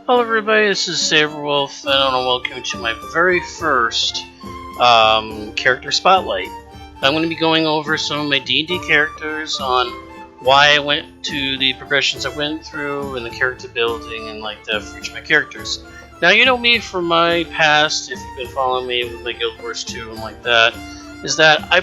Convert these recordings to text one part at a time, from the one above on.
Hello everybody, this is Saberwolf, and I want to welcome you to my very first character spotlight. I'm going to be going over some of my D&D characters on why I went to the progressions I went through and the character building and like that for each of my characters. Now you know me from my past, if you've been following me with my Guild Wars 2 and like that, is that I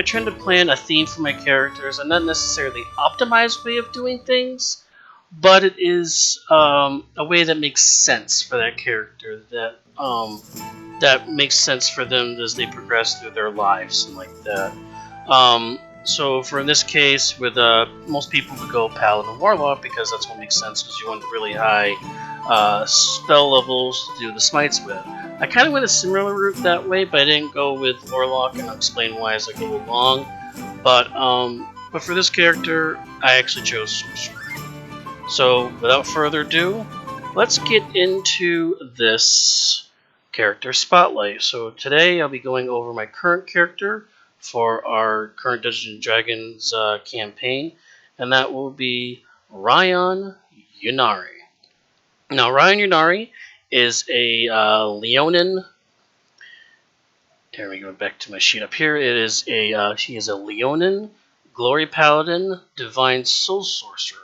tend to plan a theme for my characters and not necessarily optimized way of doing things, but it is a way that makes sense for that character, that makes sense for them as they progress through their lives and like that. So for in this case, with most people would go Paladin Warlock because that's what makes sense because you want really high spell levels to do the smites with. I kind of went a similar route that way, but I didn't go with Warlock, and I'll explain why as I go along. But for this character, I actually chose Sorcerer. So, without further ado, let's get into this character spotlight. So today I'll be going over my current character for our current Dungeons & Dragons campaign, and that will be Raion Unari. Now, Raion Unari is a Leonin. Here we go, back to my sheet up here. He is a Leonin, Glory Paladin, Divine Soul Sorcerer.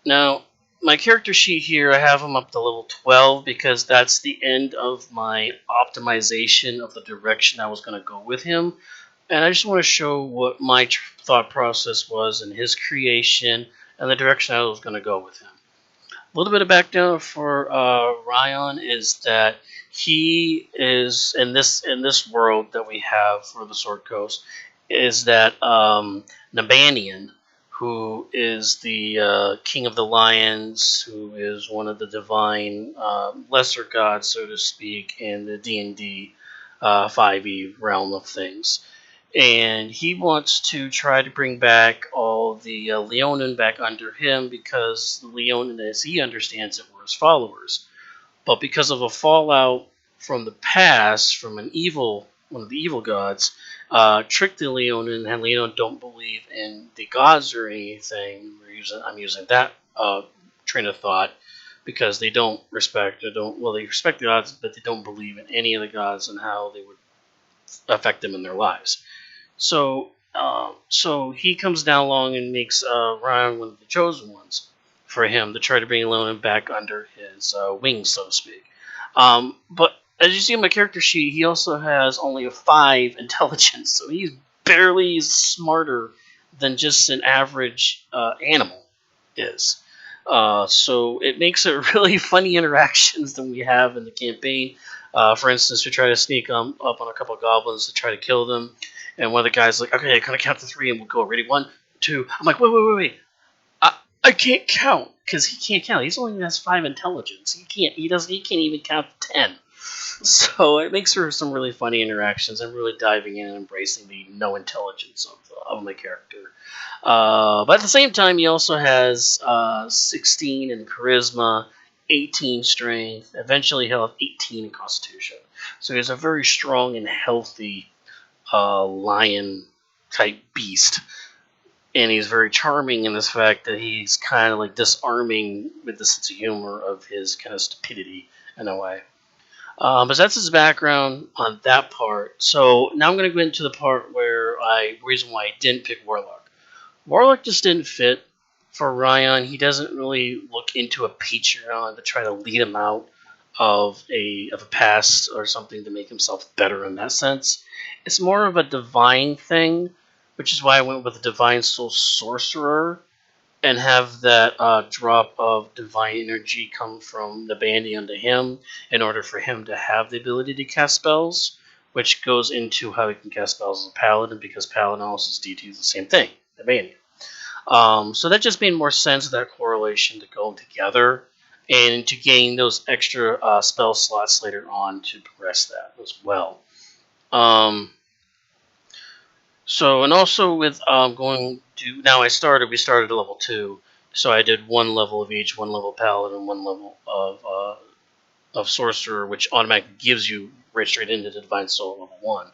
Now, my character sheet here, I have him up to level 12 because that's the end of my optimization of the direction I was going to go with him. And I just want to show what my thought process was in his creation and the direction I was going to go with him. A little bit of background for Raion is that he is, in this world that we have for the Sword Coast, is that Nabanian, who is the king of the lions, who is one of the divine lesser gods, so to speak, in the D&D 5e realm of things. And he wants to try to bring back all the Leonin back under him because the Leonin, as he understands it, were his followers. But because of a fallout from the past, from one of the evil gods, tricked the Leonin, and Leonin don't believe in the gods or anything. I'm using that train of thought because they don't respect they respect the gods, but they don't believe in any of the gods and how they would affect them in their lives. So he comes down along and makes Raion one of the chosen ones for him to try to bring Leonin back under his wings, so to speak. But as you see on my character sheet, he also has only a 5 intelligence, so he's barely smarter than just an average animal is. So it makes it really funny interactions than we have in the campaign. For instance, we try to sneak up on a couple of goblins to try to kill them, and one of the guys like, okay, I'm gonna count to 3, and we'll go. Ready, 1, 2. I'm like, wait. I can't count because he can't count. He's only has 5 intelligence. He can't even count to 10. So it makes for some really funny interactions. I'm really diving in and embracing the no intelligence of my character. But at the same time, he also has 16 in charisma, 18 strength. Eventually, he'll have 18 in constitution. So he's a very strong and healthy lion type beast. And he's very charming in this fact that he's kind of like disarming with the sense of humor of his kind of stupidity in a way. But that's his background on that part. So now I'm going to go into the part where reason why I didn't pick Warlock. Warlock just didn't fit for Raion. He doesn't really look into a Patreon to try to lead him out of a past or something to make himself better in that sense. It's more of a divine thing, which is why I went with a Divine Soul Sorcerer and have that drop of divine energy come from the bandy onto him in order for him to have the ability to cast spells, which goes into how he can cast spells as a paladin, because paladin also D2 is the same thing, the bandy. So that just made more sense, that correlation to go together and to gain those extra spell slots later on to progress that as well. So, and also with going to, now we started at level 2, so I did 1 level of each, 1 level paladin, 1 level of sorcerer, which automatically gives you right straight into the divine soul at level 1.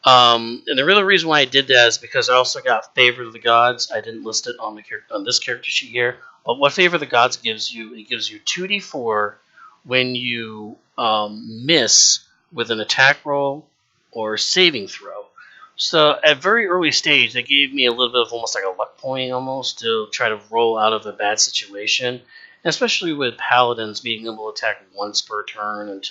And the real reason why I did that is because I also got Favor of the Gods. I didn't list it on the on this character sheet here. But what Favor of the Gods gives you, it gives you 2d4 when you miss with an attack roll or saving throw. So at very early stage, they gave me a little bit of almost like a luck point almost to try to roll out of a bad situation. And especially with Paladins being able to attack once per turn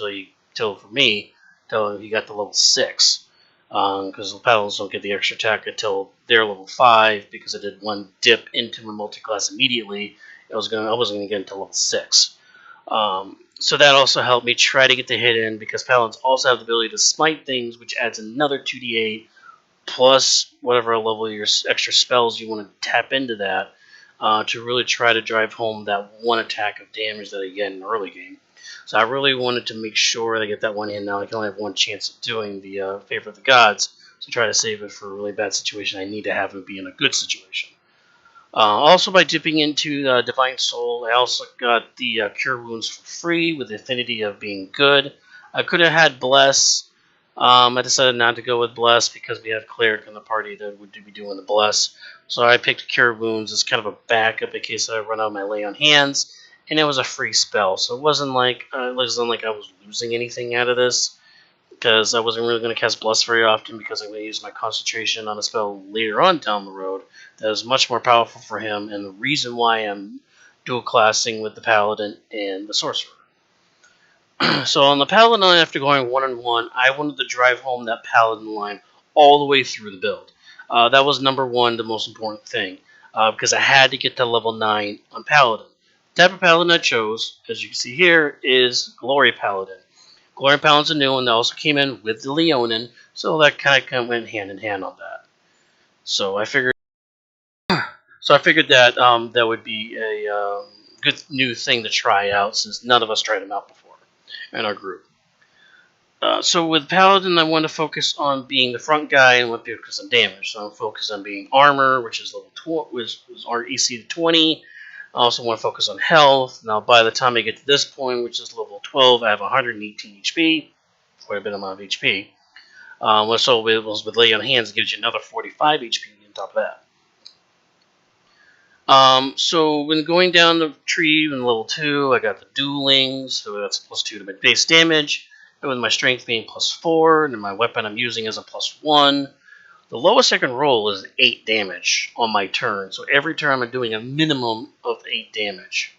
till for me, till you got to level 6. Because the Paladins don't get the extra attack until they're level 5, because I did one dip into my multi-class immediately. I wasn't gonna get into level 6. So that also helped me try to get the hit in, because Paladins also have the ability to smite things, which adds another 2d8 plus whatever level your extra spells you want to tap into that, to really try to drive home that one attack of damage that I get in the early game. So I really wanted to make sure that I get that one in. Now I can only have one chance of doing the Favor of the Gods, so try to save it for a really bad situation. I need to have it be in a good situation. Also, by dipping into Divine Soul, I also got the Cure Wounds for free with the affinity of being good. I could have had Bless. I decided not to go with Bless because we have Cleric in the party that would be doing the Bless. So I picked Cure Wounds as kind of a backup in case I run out of my Lay on Hands, and it was a free spell, so it wasn't like I was losing anything out of this, because I wasn't really going to cast Bless very often, because I'm going to use my concentration on a spell later on down the road that is much more powerful for him, and the reason why I'm dual classing with the Paladin and the Sorcerer. So on the Paladin line, after going 1-1, I wanted to drive home that Paladin line all the way through the build. That was number one, the most important thing, because I had to get to level 9 on Paladin. The type of Paladin I chose, as you can see here, is Glory Paladin. Glory Paladin's a new one that also came in with the Leonin, so that kind of went hand in hand on that. So I figured that that would be a good new thing to try out, since none of us tried them out before in our group. So with Paladin, I want to focus on being the front guy and want to focus on damage. So I'm focused on being armor, which is level 20, which is our EC to 20. I also want to focus on health. Now, by the time I get to this point, which is level 12, I have 118 HP, quite a bit amount of HP. So with Lay on Hands, it gives you another 45 HP on top of that. So when going down the tree in level 2, I got the Dueling, so that's +2 to my base damage. And with my strength being +4, and my weapon I'm using is a +1. The lowest I can roll is 8 damage on my turn, so every turn I'm doing a minimum of 8 damage,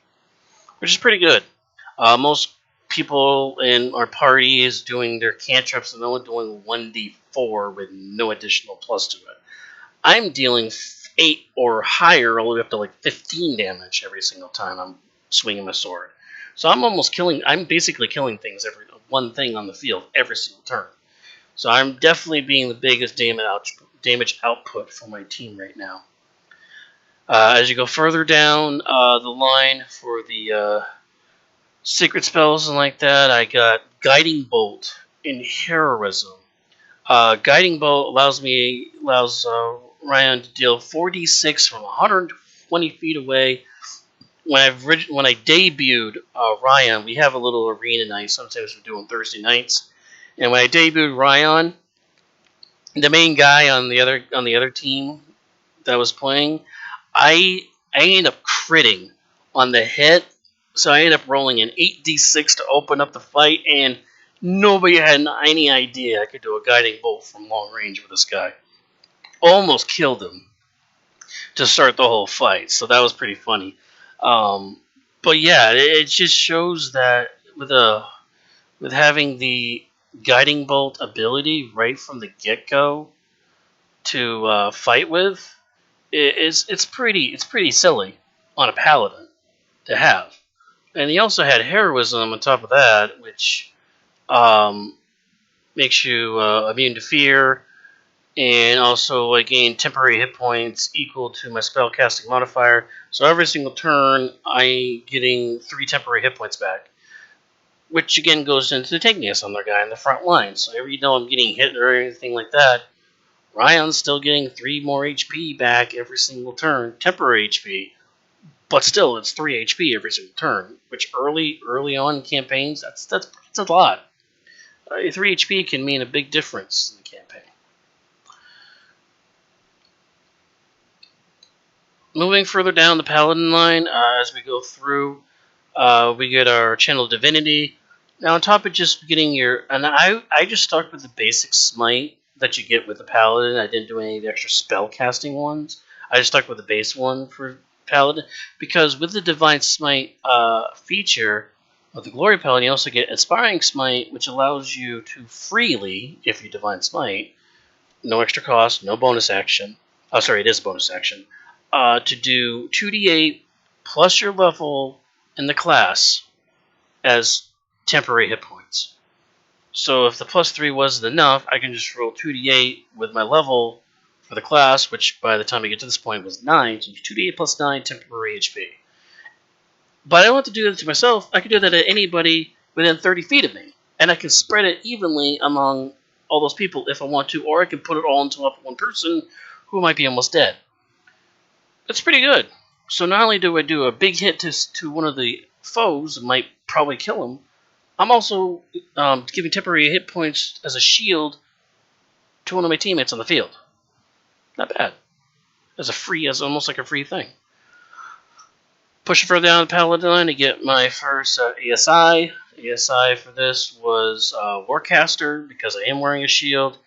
which is pretty good. Most people in our party is doing their cantrips and only doing 1d4 with no additional plus to it. I'm dealing 8 or higher, all the way up to like 15 damage every single time I'm swinging my sword. So I'm basically killing things, one thing on the field every single turn. So I'm definitely being the biggest damage output for my team right now. As you go further down the line for the secret spells and like that, I got Guiding Bolt in Heroism. Guiding Bolt allows Raion to deal 4d6 from 120 feet away. When I debuted Raion, we have a little arena night. Sometimes we're doing Thursday nights, and when I debuted Raion, the main guy on the other team that was playing, I ended up critting on the hit, so I ended up rolling an 8d6 to open up the fight, and nobody had any idea I could do a Guiding Bolt from long range with this guy. Almost killed him to start the whole fight, so that was pretty funny. But yeah, it just shows that with having the Guiding Bolt ability right from the get-go to fight with, it's pretty silly on a Paladin to have. And he also had Heroism on top of that, which makes you immune to fear, and also I gain temporary hit points equal to my spellcasting modifier. So every single turn, I'm getting 3 temporary hit points back, which again goes into taking us on their guy in the front line. So every time I'm getting hit or anything like that, Raion's still getting 3 more HP back every single turn, temporary HP, but still it's 3 HP every single turn, which early on in campaigns, that's a lot. 3 HP can mean a big difference in the campaign. Moving further down the paladin line, as we go through, we get our channel divinity. Now, on top of just getting your, and I just stuck with the basic smite that you get with the paladin. I didn't do any of the extra spell casting ones. I just stuck with the base one for paladin because with the divine smite feature of the glory paladin, you also get inspiring smite, which allows you to freely, if you divine smite, no extra cost, no bonus action. Oh, sorry, it is a bonus action. To do 2d8 plus your level in the class as temporary hit points. So if the plus 3 wasn't enough, I can just roll 2d8 with my level for the class, which by the time I get to this point was 9. So 2d8 plus 9 temporary HP. But I don't have to do that to myself. I can do that to anybody within 30 feet of me. And I can spread it evenly among all those people if I want to, or I can put it all into one person who might be almost dead. That's pretty good. So not only do I do a big hit to one of the foes that might probably kill him, I'm also giving temporary hit points as a shield to one of my teammates on the field. Not bad. As almost like a free thing. Pushing further down the paladin line to get my first ASI. ASI for this was Warcaster because I am wearing a shield.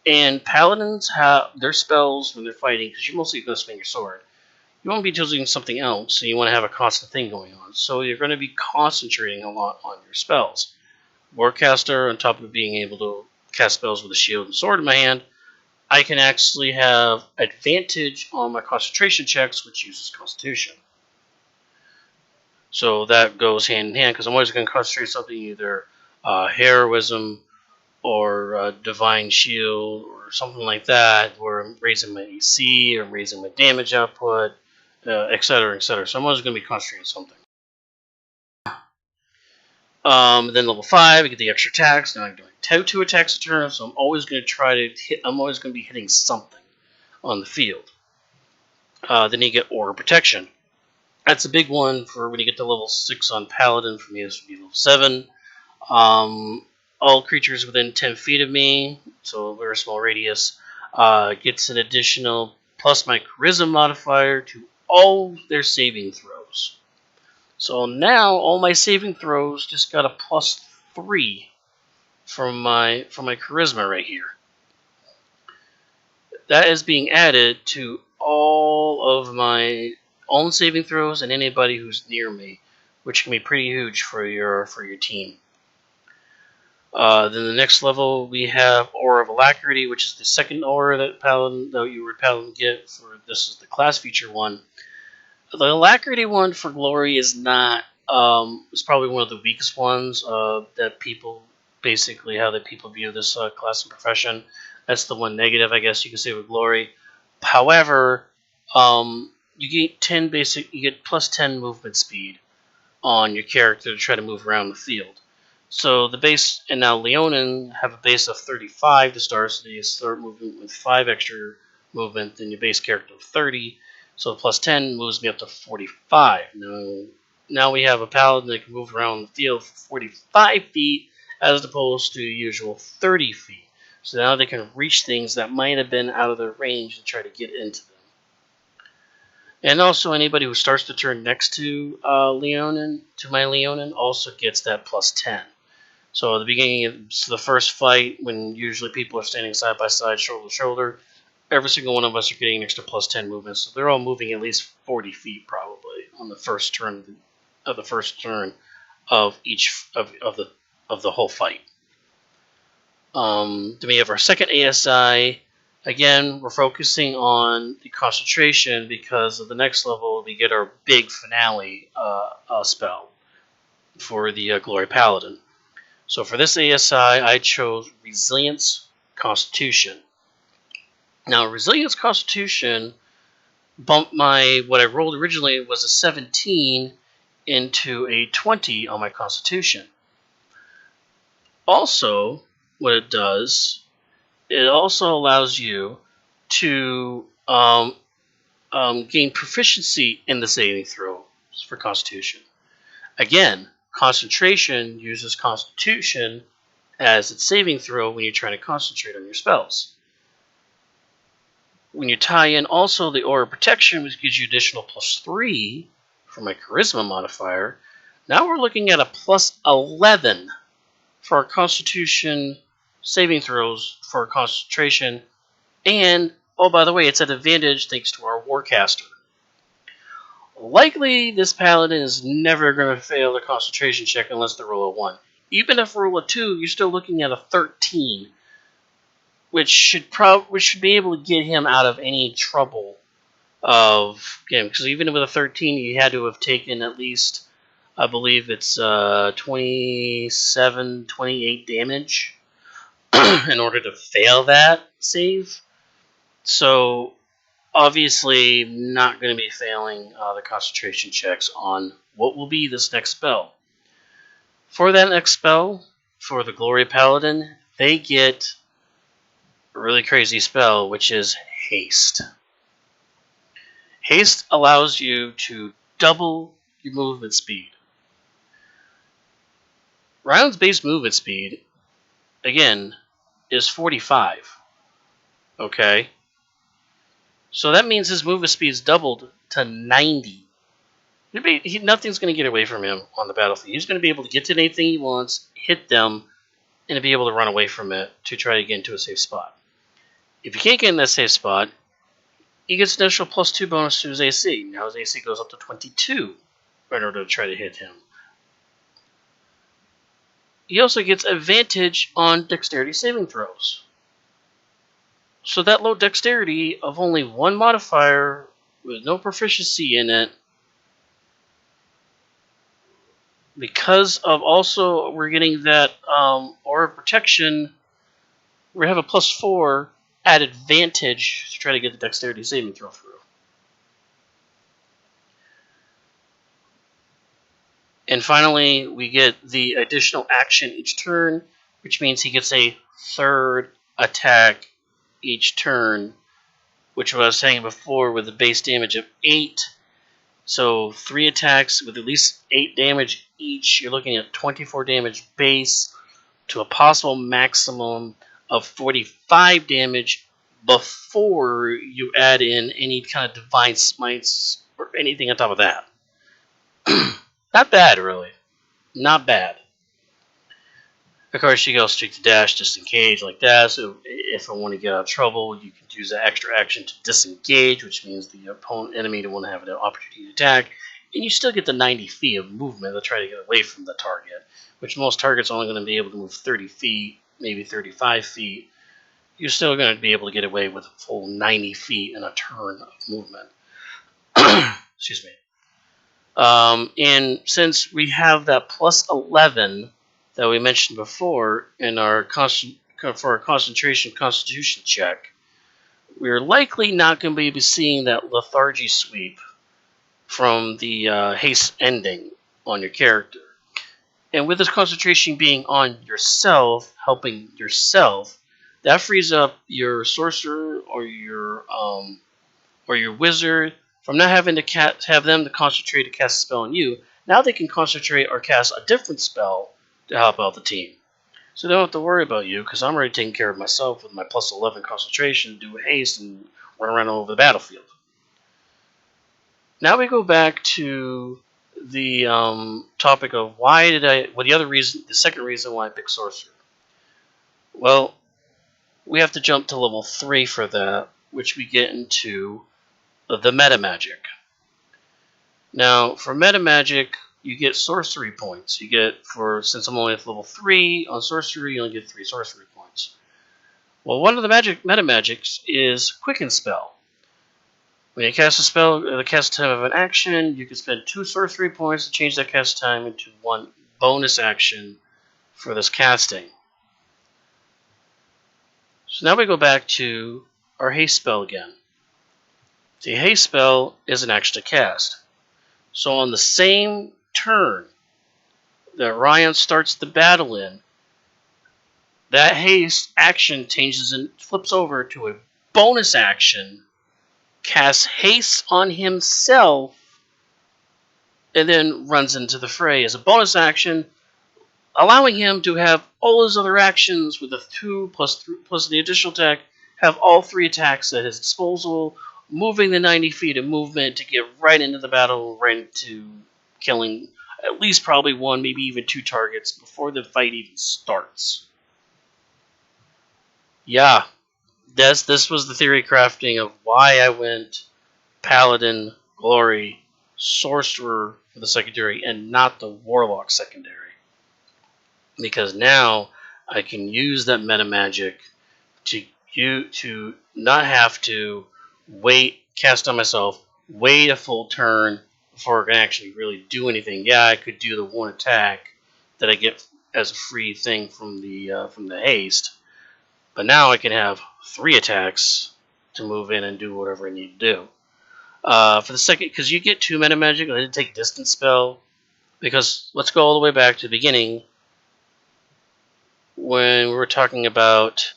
And paladins have their spells when they're fighting, because you're mostly going to swing your sword. You won't be using something else, so you want to have a constant thing going on. So you're going to be concentrating a lot on your spells. Warcaster, on top of being able to cast spells with a shield and sword in my hand, I can actually have advantage on my concentration checks, which uses Constitution. So that goes hand in hand, because I'm always going to concentrate something either heroism or divine shield or something like that, where I'm raising my AC or I'm raising my damage output, etc., etc. So I'm always going to be concentrating on something. Then level 5, I get the extra attacks. Now I'm doing 2 attacks a turn, so I'm always going to try to hit. I'm always going to be hitting something on the field. Then you get Aura Protection. That's a big one for when you get to level 6 on Paladin. For me, this would be level 7. All creatures within 10 feet of me, so a very small radius, gets an additional plus my Charisma modifier to all their saving throws. So now all my saving throws just got a plus 3 from my Charisma right here. That is being added to all of my own saving throws and anybody who's near me, which can be pretty huge for your team. Then the next level we have Aura of Alacrity, which is the second aura that you would Paladin get. For this is the class feature one. The Alacrity one for Glory is not. It's probably one of the weakest ones that people basically how that people view this class and profession. That's the one negative, I guess you could say, with Glory. However, you get plus 10 movement speed on your character to try to move around the field. So the base, and now Leonin have a base of 35 to start, so they start moving with 5 extra movement than your base character of 30. So the plus 10 moves me up to 45. Now we have a paladin that can move around the field for 45 feet as opposed to usual 30 feet. So now they can reach things that might have been out of their range and try to get into them. And also anybody who starts the turn next to my Leonin, also gets that plus 10. So at the beginning of the first fight, when usually people are standing side by side, shoulder to shoulder, every single one of us are getting an extra plus 10 movement. So they're all moving at least 40 feet probably on the first turn of each of the whole fight. Then we have our second ASI. Again, we're focusing on the concentration because of the next level we get our big finale spell for the Glory Paladin. So for this ASI, I chose Resilience Constitution. Now, Resilience Constitution bumped what I rolled originally was a 17 into a 20 on my Constitution. Also, what it does, it also allows you to gain proficiency in the saving throws for Constitution. Again, concentration uses Constitution as its saving throw when you're trying to concentrate on your spells. When you tie in also the Aura Protection, which gives you additional +3 for my Charisma modifier, now we're looking at a +11 for our Constitution saving throws for our concentration. And, oh, by the way, it's at advantage thanks to our Warcaster. Likely, this Paladin is never going to fail the concentration check unless they roll a 1. Even if roll a 2, you're still looking at a 13, which should be able to get him out of any trouble of game. Because even with a 13, you had to have taken at least, I believe it's 27, 28 damage in order to fail that save. So, obviously, not going to be failing the concentration checks on what will be this next spell. For that next spell, for the Glory Paladin, they get a really crazy spell, which is Haste. Haste allows you to double your movement speed. Raion's base movement speed, again, is 45. Okay? So that means his movement speed is doubled to 90. Nothing's going to get away from him on the battlefield. He's going to be able to get to anything he wants, hit them, and to be able to run away from it to try to get into a safe spot. If he can't get in that safe spot, he gets an additional +2 bonus to his AC. Now his AC goes up to 22 in order to try to hit him. He also gets advantage on dexterity saving throws. So that low dexterity of only one modifier with no proficiency in it, because of also we're getting that Aura Protection, we have a +4 at advantage to try to get the dexterity saving throw through. And finally, we get the additional action each turn, which means he gets a third attack each turn, which I was saying before with the base damage of 8. So 3 attacks with at least 8 damage each. You're looking at 24 damage base to a possible maximum of 45 damage before you add in any kind of divine smites or anything on top of that. Not bad, really. Not bad. Of course, you go straight to dash, disengage like that. So if I want to get out of trouble, you can use that extra action to disengage, which means the enemy won't have an opportunity to attack. And you still get the 90 feet of movement to try to get away from the target, which most targets are only going to be able to move 30 feet, maybe 35 feet. You're still going to be able to get away with a full 90 feet in a turn of movement. Excuse me. And since we have that +11 that we mentioned before in our for our concentration constitution check, we're likely not going to be seeing that lethargy sweep from the haste ending on your character. And with this concentration being on yourself, helping yourself, that frees up your sorcerer or your wizard from not having to have them to concentrate to cast a spell on you. Now they can concentrate or cast a different spell to help out the team. So they don't have to worry about you, because I'm already taking care of myself with my +11 concentration, do haste, and run around all over the battlefield. Now we go back to the topic of the second reason why I picked Sorcerer. Well, we have to jump to level 3 for that, which we get into the meta magic. Now, for meta magic, you get sorcery points. Since I'm only at level 3 on sorcery, you only get 3 sorcery points. Well, one of the meta magics is Quicken Spell. When you cast a spell, the cast time of an action, you can spend 2 sorcery points to change that cast time into 1 bonus action for this casting. So now we go back to our haste spell again. The haste spell is an action to cast. So on the same turn that Raion starts the battle in, that haste action changes and flips over to a bonus action, casts haste on himself, and then runs into the fray as a bonus action, allowing him to have all his other actions with a 2 plus the additional attack have all 3 attacks at his disposal, moving the 90 feet of movement to get right into the battle, right into killing at least probably 1, maybe even 2 targets before the fight even starts. Yeah, this was the theory crafting of why I went Paladin, Glory, Sorcerer for the secondary, and not the Warlock secondary. Because now I can use that meta magic to not have to cast on myself, wait a full turn before I can actually really do anything. Yeah, I could do the 1 attack that I get as a free thing from the haste, but now I can have 3 attacks to move in and do whatever I need to do. For the second, because you get 2 meta magic, I didn't take distance spell, because let's go all the way back to the beginning when we were talking about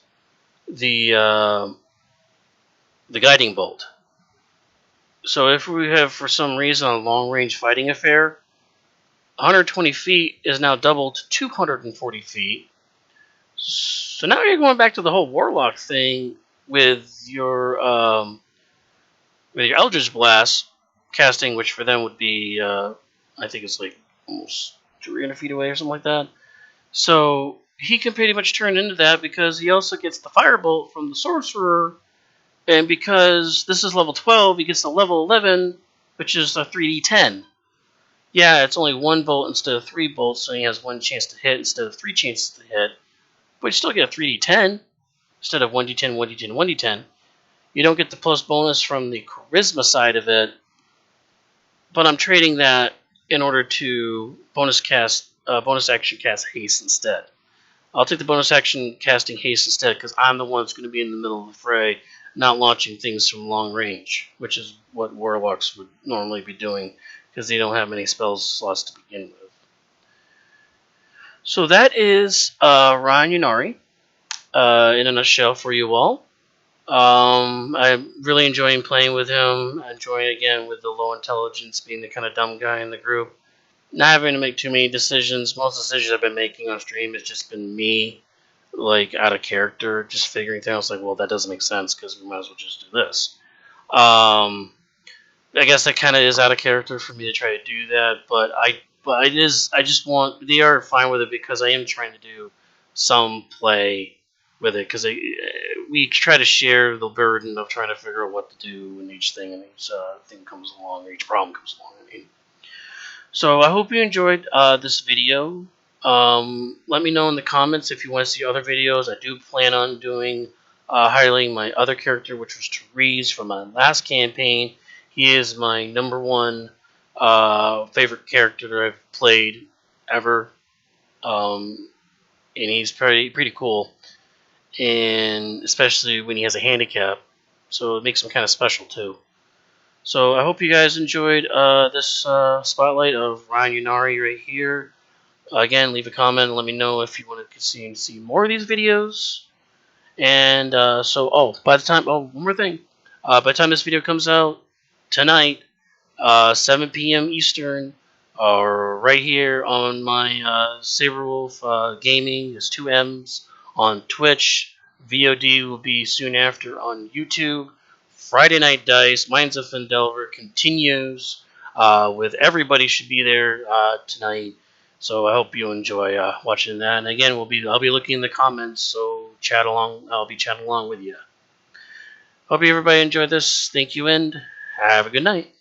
the guiding bolt. So if we have, for some reason, a long-range fighting affair, 120 feet is now doubled to 240 feet. So now you're going back to the whole Warlock thing with your Eldritch Blast casting, which for them would be, I think it's like almost 300 feet away or something like that. So he can pretty much turn into that because he also gets the Firebolt from the Sorcerer. And because this is level 12, he gets the level 11, which is a 3d10. Yeah, it's only 1 bolt instead of 3 bolts, so he has 1 chance to hit instead of 3 chances to hit. But you still get a 3d10 instead of 1d10, 1d10, 1d10. You don't get the plus bonus from the charisma side of it, but I'm trading that in order to bonus action cast haste instead. I'll take the bonus action casting haste instead because I'm the one that's going to be in the middle of the fray, not launching things from long range, which is what Warlocks would normally be doing because they don't have many spell slots to begin with. So that is Raion Unari in a nutshell for you all. I'm really enjoying playing with him. Enjoying again with the low intelligence, being the kind of dumb guy in the group. Not having to make too many decisions. Most decisions I've been making on stream has just been me, like, out of character, just figuring things like, well, that doesn't make sense because we might as well just do this. I guess that kind of is out of character for me to try to do that, but they are fine with it because I am trying to do some play with it because we try to share the burden of trying to figure out what to do when each thing and each thing comes along, or each problem comes along. So I hope you enjoyed this video. Let me know in the comments if you want to see other videos. I do plan on doing highlighting my other character, which was Therese from my last campaign. He is my #1 favorite character that I've played ever, and he's pretty cool, and especially when he has a handicap, so it makes him kind of special too. So I hope you guys enjoyed this spotlight of Raion Unari right here. Again, leave a comment and let me know if you want to see more of these videos. And one more thing. By the time this video comes out tonight, 7 p.m. Eastern, right here on my Saberwolf Gaming, there's 2 M's, on Twitch. VOD will be soon after on YouTube. Friday Night Dice, Minds of Fendelver continues with everybody should be there tonight. So I hope you enjoy watching that. And again, I'll be looking in the comments, so chat along. I'll be chatting along with you. Hope everybody enjoyed this. Thank you, and have a good night.